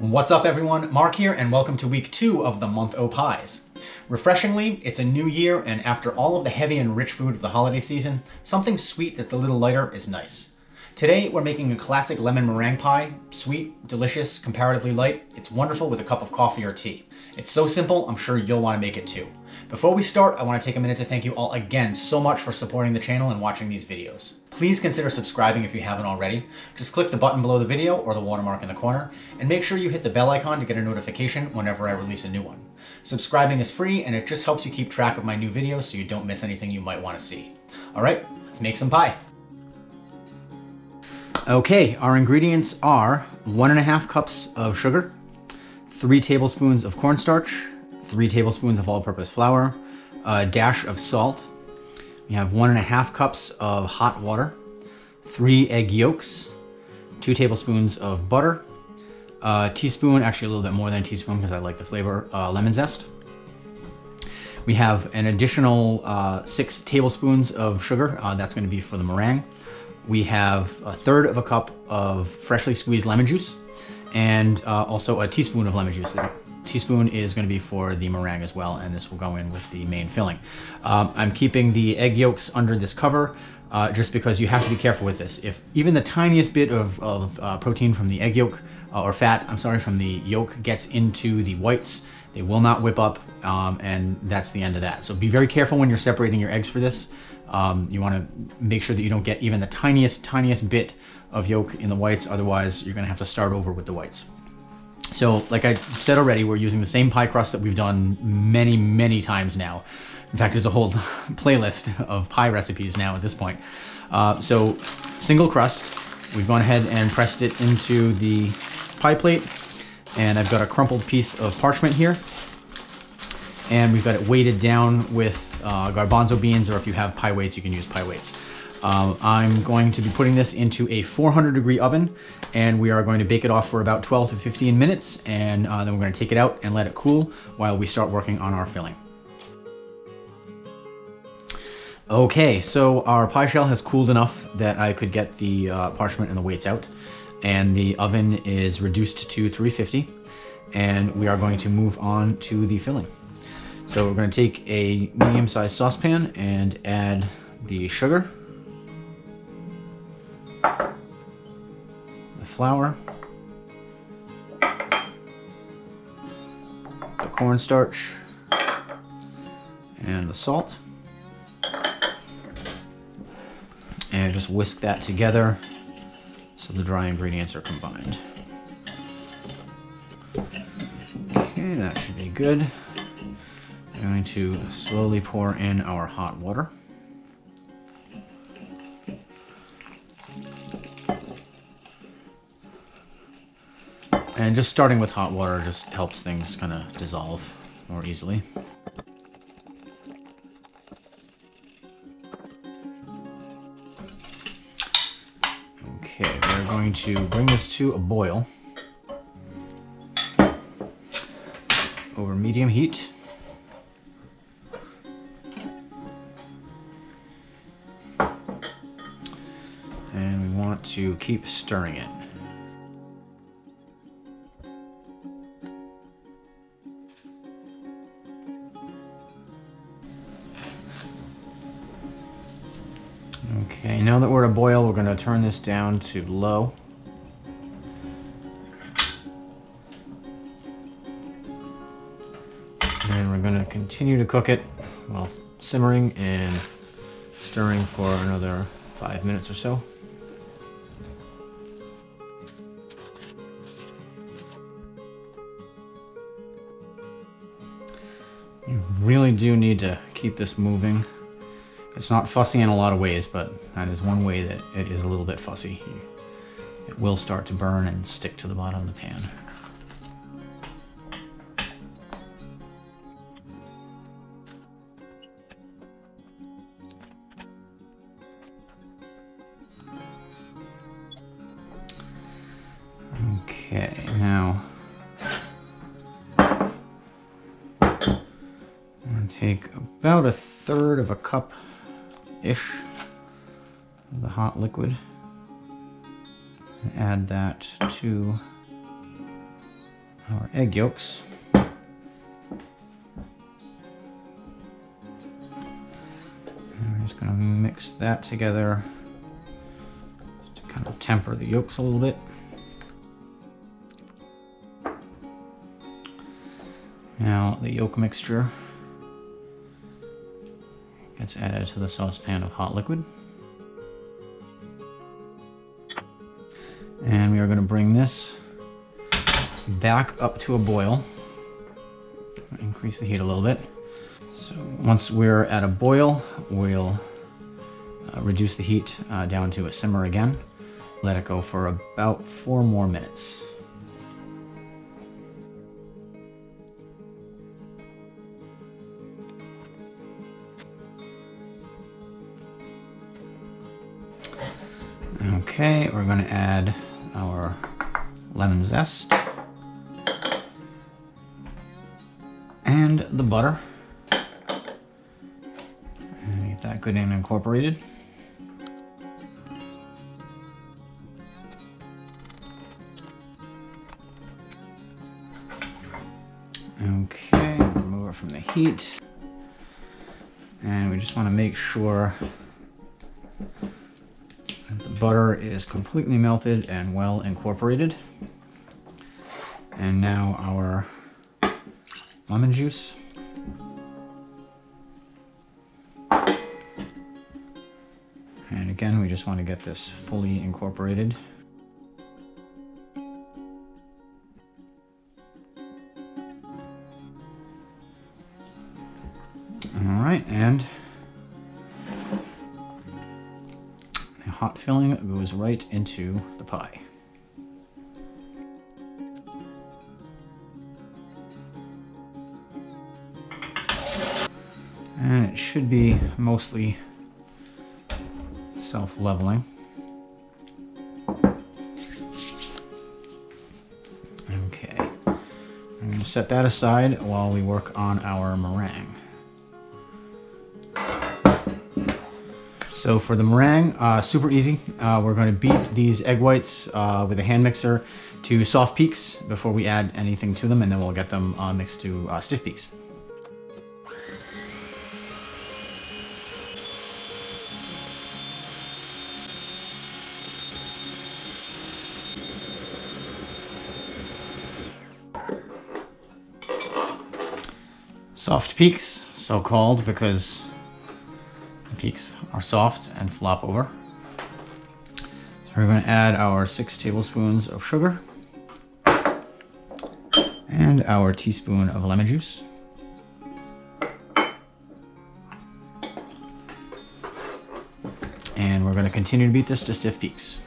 What's up everyone, Mark here and welcome to week 2 of the Month O Pies. Refreshingly, it's a new year and after all of the heavy and rich food of the holiday season, something sweet that's a little lighter is nice. Today we're making a classic lemon meringue pie, sweet, delicious, comparatively light. It's wonderful with a cup of coffee or tea. It's so simple, I'm sure you'll want to make it too. Before we start, I want to take a minute to thank you all again so much for supporting the channel and watching these videos. Please consider subscribing if you haven't already. Just click the button below the video or the watermark in the corner, and make sure you hit the bell icon to get a notification whenever I release a new one. Subscribing is free and it just helps you keep track of my new videos so you don't miss anything you might want to see. Alright, let's make some pie. Okay, our ingredients are 1.5 cups of sugar, 3 tablespoons of cornstarch, 3 tablespoons of all-purpose flour, a dash of salt. We have 1.5 cups of hot water, 3 egg yolks, 2 tablespoons of butter, a teaspoon, actually a little bit more than a teaspoon because I like the flavor, lemon zest. We have an additional 6 tablespoons of sugar, that's going to be for the meringue. We have 1/3 of a cup of freshly squeezed lemon juice, and also a teaspoon of lemon juice. The teaspoon is going to be for the meringue as well, and this will go in with the main filling. I'm keeping the egg yolks under this cover just because you have to be careful with this. If even the tiniest bit of protein from the egg yolk, or fat, I'm sorry, from the yolk gets into the whites, they will not whip up, and that's the end of that. So be very careful when you're separating your eggs for this. You want to make sure that you don't get even the tiniest bit of yolk in the whites, otherwise you're going to have to start over with the whites. So like I said already, we're using the same pie crust that we've done many times now. In fact, there's a whole playlist of pie recipes now at this point. So single crust, we've gone ahead and pressed it into the pie plate, and I've got a crumpled piece of parchment here, and we've got it weighted down with garbanzo beans, or if you have pie weights, you can use pie weights. I'm going to be putting this into a 400-degree oven, and we are going to bake it off for about 12 to 15 minutes, and then we're going to take it out and let it cool while we start working on our filling. Okay, so our pie shell has cooled enough that I could get the parchment and the weights out, and the oven is reduced to 350, and we are going to move on to the filling. So we're going to take a medium-sized saucepan and add the sugar, the flour, the cornstarch, and the salt. And just whisk that together so the dry ingredients are combined. Okay, that should be good. I'm going to slowly pour in our hot water. And just starting with hot water just helps things kind of dissolve more easily. Okay, we're going to bring this to a boil over medium heat. And we want to keep stirring it. Okay, now that we're at a boil, we're going to turn this down to low. And we're going to continue to cook it while simmering and stirring for another 5 minutes or so. You really do need to keep this moving. It's not fussy in a lot of ways, but that is one way that it is a little bit fussy. It will start to burn and stick to the bottom of the pan. Okay, now I'm going to take about 1/3 of a cup-ish of the hot liquid and add that to our egg yolks. I'm just going to mix that together to kind of temper the yolks a little bit. Now the yolk mixture gets added to the saucepan of hot liquid. And we are going to bring this back up to a boil. Increase the heat a little bit. So once we're at a boil, we'll reduce the heat down to a simmer again. Let it go for about 4 more minutes. Okay, we're going to add our lemon zest and the butter. And get that good and incorporated. Okay, remove it from the heat. And we just want to make sure that the butter is completely melted and well incorporated. And now our lemon juice. And again, we just want to get this fully incorporated. All right, and the hot filling goes right into the pie. And it should be mostly self-leveling. Okay, I'm going to set that aside while we work on our meringue. So for the meringue, super easy. We're going to beat these egg whites with a hand mixer to soft peaks before we add anything to them, and then we'll get them mixed to stiff peaks. Soft peaks, so called because the peaks are soft and flop over. So we're going to add our 6 tablespoons of sugar and our teaspoon of lemon juice. And we're going to continue to beat this to stiff peaks.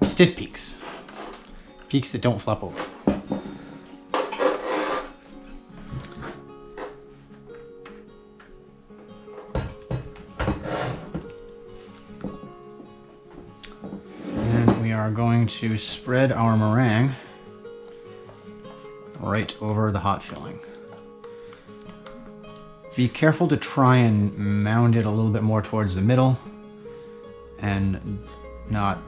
Stiff peaks. Peaks that don't flop over. And we are going to spread our meringue right over the hot filling. Be careful to try and mound it a little bit more towards the middle and not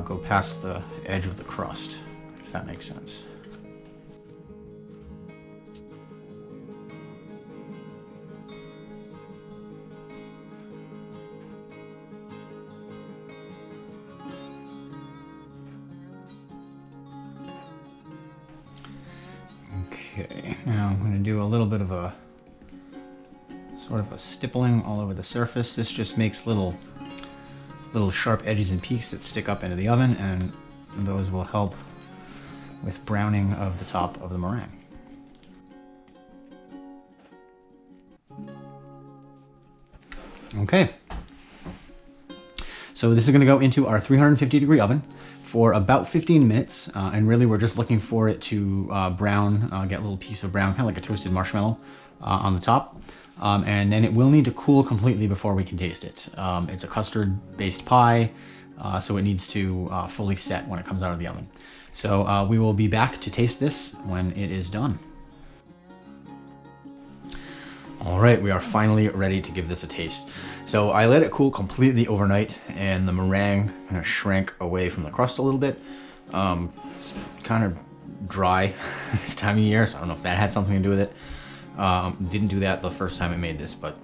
go past the edge of the crust, if that makes sense. Okay, now I'm going to do a little bit of a sort of a stippling all over the surface. This just makes little sharp edges and peaks that stick up into the oven, and those will help with browning of the top of the meringue. Okay, so this is going to go into our 350-degree oven for about 15 minutes, and really we're just looking for it to brown, get a little piece of brown, kind of like a toasted marshmallow on the top. And then it will need to cool completely before we can taste it. It's a custard-based pie, so it needs to fully set when it comes out of the oven. So we will be back to taste this when it is done. All right, we are finally ready to give this a taste. So I let it cool completely overnight, and the meringue kind of shrank away from the crust a little bit. It's kind of dry this time of year, so I don't know if that had something to do with it. Didn't do that the first time I made this, but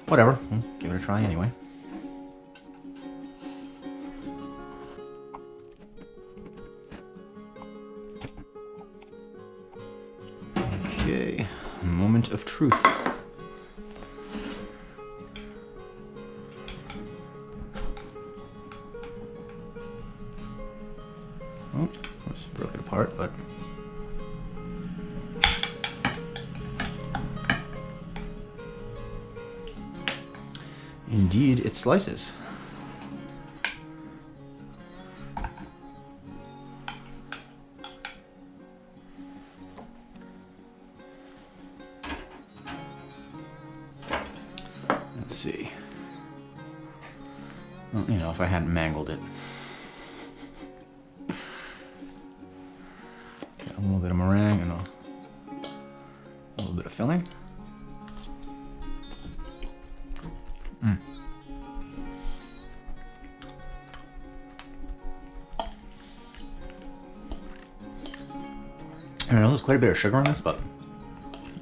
whatever. We'll give it a try anyway. Okay, moment of truth. Oh, just broke it apart, but indeed it slices. Let's see. Well, you know, if I hadn't mangled it. Got a little bit of meringue and a little bit of filling. I know there's quite a bit of sugar on this, but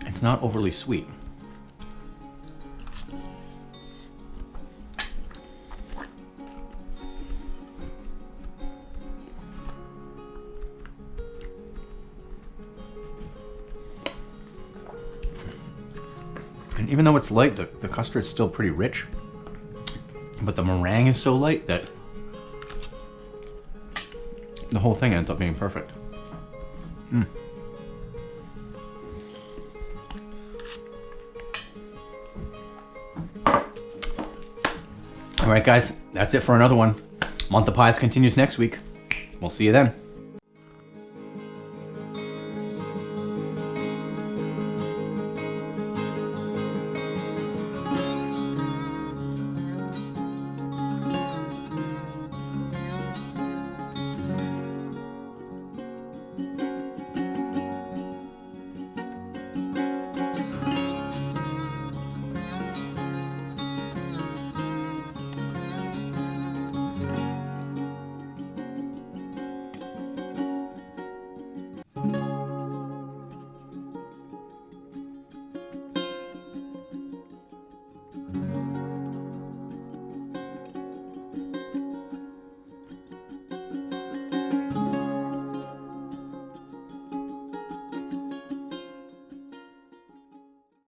it's not overly sweet. And even though it's light, the custard is still pretty rich, but the meringue is so light that the whole thing ends up being perfect. All right, guys, that's it for another one. Month of Pies continues next week. We'll see you then.